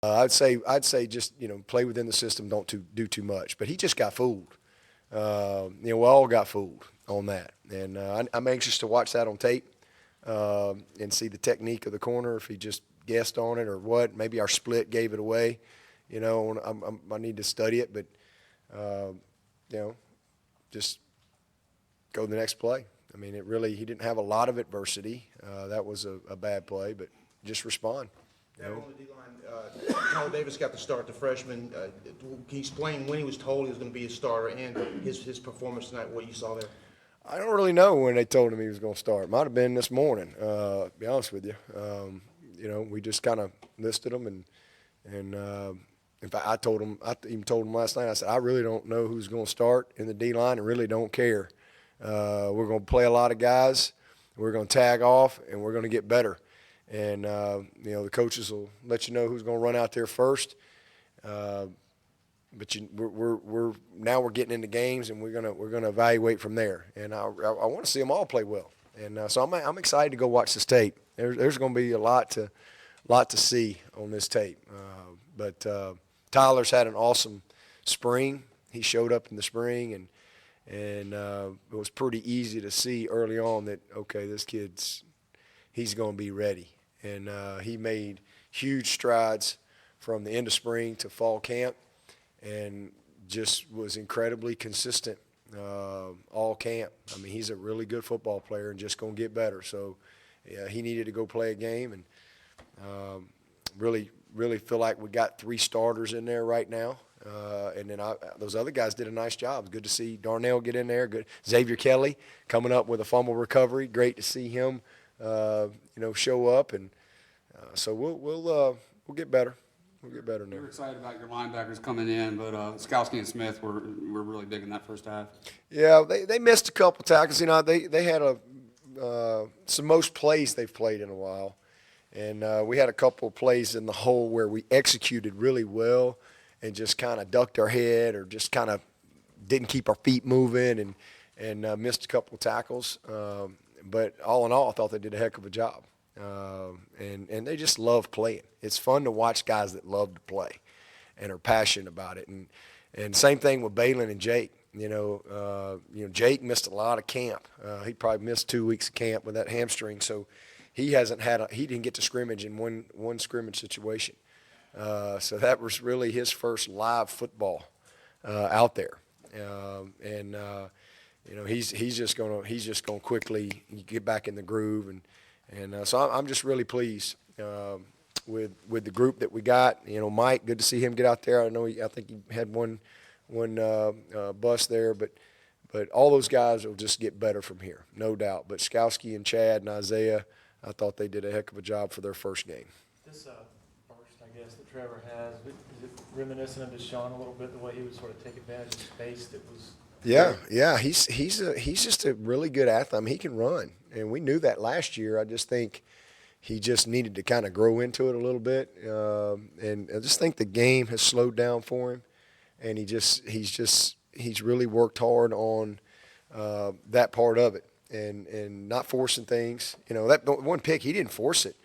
I'd say just play within the system, don't do too much. But he just got fooled. We all got fooled on that, and I'm anxious to watch that on tape and see the technique of the corner, if he just guessed on it or what. Maybe our split gave it away. I need to study it, but just go to the next play. I mean, he didn't have a lot of adversity. That was a bad play, but just respond. On the D-line, Tyler Davis got the start, the freshman. Can you explain when he was told he was going to be a starter and his performance tonight, what you saw there? I don't really know when they told him he was going to start. It might have been this morning, to be honest with you. We just kind of listed him, and in fact, I even told him last night, I said, I really don't know who's going to start in the D-line and really don't care. We're going to play a lot of guys. We're going to tag off, and we're going to get better. And, the coaches will let you know who's going to run out there first. But we're getting into games, and we're gonna evaluate from there. And I want to see them all play well. And so I'm excited to go watch this tape. There's going to be a lot to see on this tape. But Tyler's had an awesome spring. He showed up in the spring, and it was pretty easy to see early on that, okay, this he's going to be ready. And he made huge strides from the end of spring to fall camp, and just was incredibly consistent all camp. I mean, he's a really good football player and just going to get better. So yeah, he needed to go play a game, and really feel like we got 3 starters in there right now. And then those other guys did a nice job. Good to see Darnell get in there. Good. Xavier Kelly coming up with a fumble recovery. Great to see him show up, and so we'll get better. We'll get better now. We were excited about your linebackers coming in, but Skowski and Smith were really big in that first half. Yeah, they missed a couple tackles. They had some most plays they've played in a while, and we had a couple of plays in the hole where we executed really well and just kind of ducked our head or just kind of didn't keep our feet moving and missed a couple of tackles. But all in all, I thought they did a heck of a job. And they just love playing. It's fun to watch guys that love to play and are passionate about it. And same thing with Balin and Jake. Jake missed a lot of camp. He probably missed 2 weeks of camp with that hamstring, so he didn't get to scrimmage in one scrimmage situation. So that was really his first live football out there. He's just gonna quickly get back in the groove, and so I'm just really pleased with the group that we got. Mike, good to see him get out there. I think he had one bust there, but all those guys will just get better from here, no doubt. But Skowski and Chad and Isaiah, I thought they did a heck of a job for their first game. This burst, I guess, that Trevor has, is it reminiscent of Deshaun a little bit, the way he would sort of take advantage of space that was? Yeah. He's just a really good athlete. I mean, he can run, and we knew that last year. I just think he just needed to kind of grow into it a little bit, and I just think the game has slowed down for him, and he's really worked hard on that part of it, and not forcing things. That one pick, he didn't force it.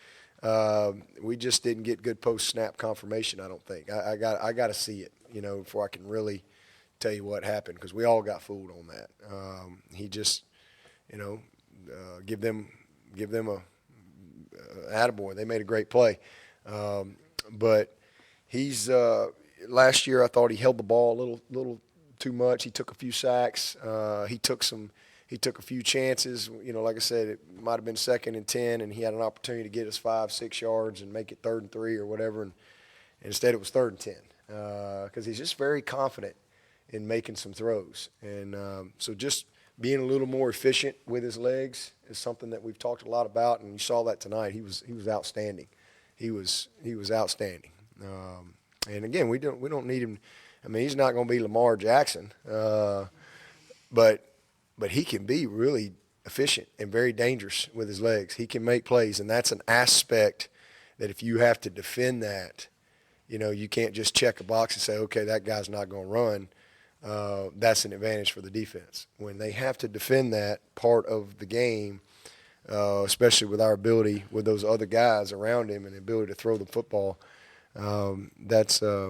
We just didn't get good post snap confirmation. I don't think. I got to see it, before I can really tell you what happened, because we all got fooled on that. He just, give them a attaboy. They made a great play, but he's last year I thought he held the ball a little too much. He took a few sacks. He took a few chances. Like I said, it might have been 2nd and 10, and he had an opportunity to get us 5-6 yards and make it 3rd and 3 or whatever, and instead it was 3rd and 10 because he's just very confident in making some throws. And so just being a little more efficient with his legs is something that we've talked a lot about, and you saw that tonight. He was outstanding. He was outstanding. And again, we don't need him. I mean, he's not going to be Lamar Jackson, but he can be really efficient and very dangerous with his legs. He can make plays, and that's an aspect that if you have to defend that, you can't just check a box and say, okay, that guy's not going to run. That's an advantage for the defense. When they have to defend that part of the game, especially with our ability with those other guys around him and the ability to throw the football, that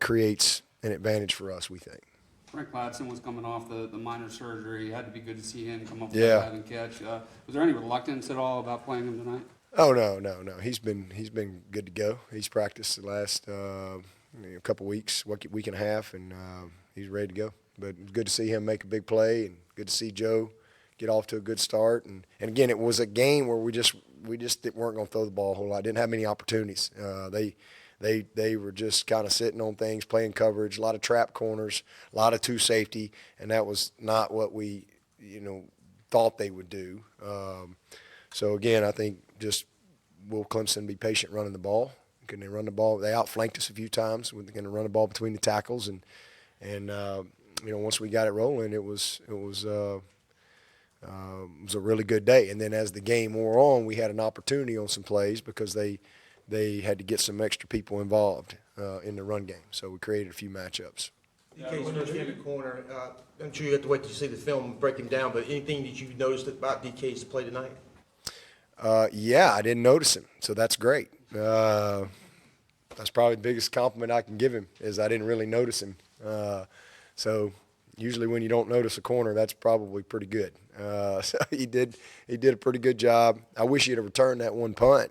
creates an advantage for us, we think. Frank Ladson was coming off the minor surgery. It had to be good to see him come up with Yeah. that and catch. Was there any reluctance at all about playing him tonight? Oh no. He's been good to go. He's practiced the last couple weeks, week and a half, and he's ready to go. But good to see him make a big play, and good to see Joe get off to a good start. And again, it was a game where we just weren't going to throw the ball a whole lot. Didn't have many opportunities. They were just kind of sitting on things, playing coverage, a lot of trap corners, a lot of two safety, and that was not what we thought they would do. So again, I think just will Clemson be patient running the ball? Can they run the ball? They outflanked us a few times. We're going to run the ball between the tackles, and once we got it rolling, it was a really good day. And then as the game wore on, we had an opportunity on some plays because they had to get some extra people involved in the run game. So we created a few matchups. DK's first game at corner. I'm sure you have to wait to see the film and break him down, but anything that you noticed about DK's play tonight? Yeah, I didn't notice him, so that's great. That's probably the biggest compliment I can give him is I didn't really notice him. So usually when you don't notice a corner, that's probably pretty good. So he did a pretty good job. I wish he'd have returned that one punt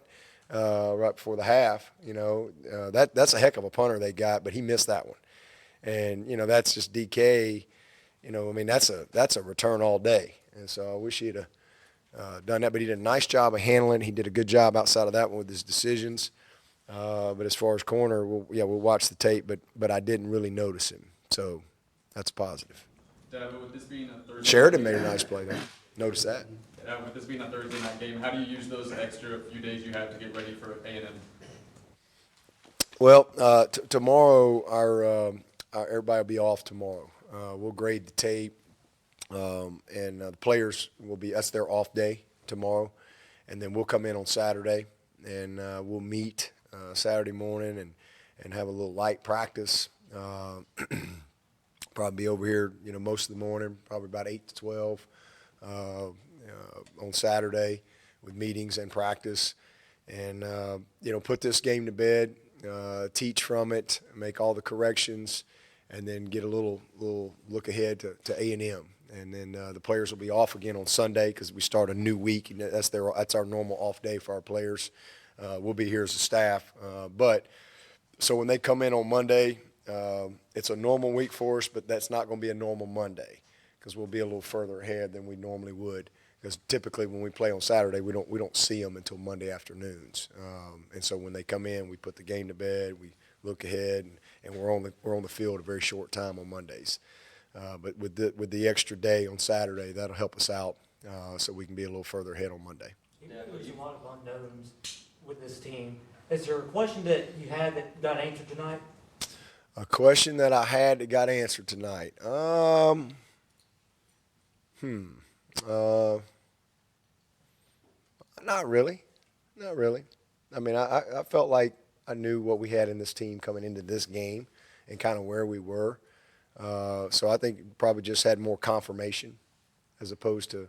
right before the half. That's a heck of a punter they got, but he missed that one. And that's just DK. That's a return all day. And so I wish he'd have done that, but he did a nice job of handling. He did a good job outside of that one with his decisions. But as far as corner, we'll watch the tape, but I didn't really notice him, so that's positive. Dabo, with this being a Thursday Sheridan made a nice play there. Notice that. With this being a Thursday night game, how do you use those extra few days you have to get ready for A&M? Well, tomorrow our everybody will be off tomorrow. We'll grade the tape. And the players will be, that's their off day tomorrow. And then we'll come in on Saturday and we'll meet Saturday morning and have a little light practice. Probably be over here, most of the morning, probably about 8 to 12 on Saturday with meetings and practice. And, put this game to bed, teach from it, make all the corrections, and then get a little look ahead to A&M. And then the players will be off again on Sunday because we start a new week. And that's our normal off day for our players. We'll be here as a staff. But so when they come in on Monday, it's a normal week for us, but that's not going to be a normal Monday because we'll be a little further ahead than we normally would. Because typically when we play on Saturday, we don't see them until Monday afternoons. And so when they come in, we put the game to bed, we look ahead, and we're on the field a very short time on Mondays. But with the extra day on Saturday, that'll help us out so we can be a little further ahead on Monday. There's a lot of unknowns with this team. Is there a question that you had that got answered tonight? A question that I had that got answered tonight. Not really. I felt like I knew what we had in this team coming into this game and kind of where we were. So I think probably just had more confirmation as opposed to,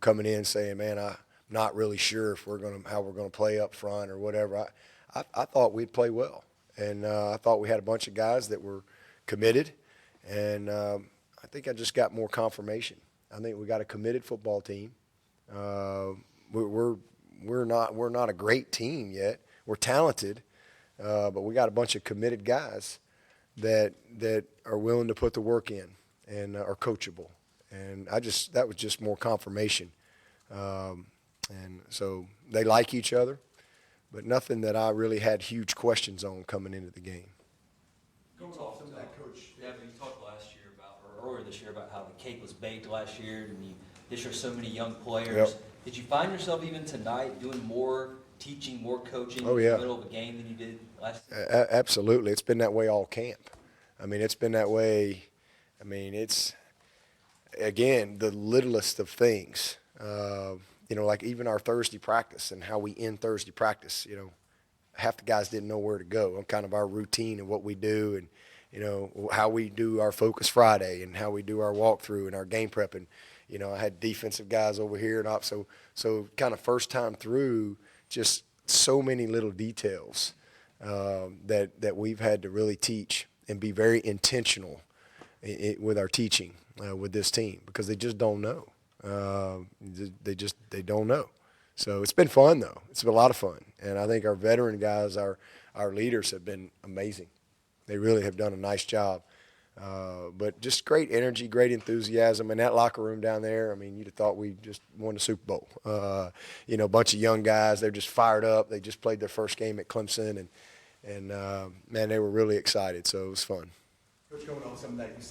coming in saying, man, I'm not really sure if how we're gonna play up front or whatever. I thought we'd play well, and I thought we had a bunch of guys that were committed, and I think I just got more confirmation. I think we got a committed football team. We're not a great team yet. We're talented, but we got a bunch of committed guys that are willing to put the work in and are coachable. And that was just more confirmation. And so they like each other, but nothing that I really had huge questions on coming into the game. You talked last year or earlier this year about how the cake was baked last year, and this year so many young players. Yep. Did you find yourself even tonight doing more teaching, more coaching Oh, in yeah. the middle of a game than you did last year? Absolutely. It's been that way all camp. It's been that way. It's, again, the littlest of things. Like even our Thursday practice and how we end Thursday practice, half the guys didn't know where to go. Kind of our routine and what we do and, how we do our Focus Friday and how we do our walkthrough and our game prep. And, I had defensive guys over here. And so kind of first time through, just so many little details that we've had to really teach and be very intentional with our teaching with this team, because they just don't know. They don't know. So it's been fun, though. It's been a lot of fun. And I think our veteran guys, our leaders have been amazing. They really have done a nice job. But just great energy, great enthusiasm. And that locker room down there, I mean, you'd have thought we just won the Super Bowl. A bunch of young guys, they're just fired up. They just played their first game at Clemson. And man, they were really excited. So it was fun. Coach, going on some of that, you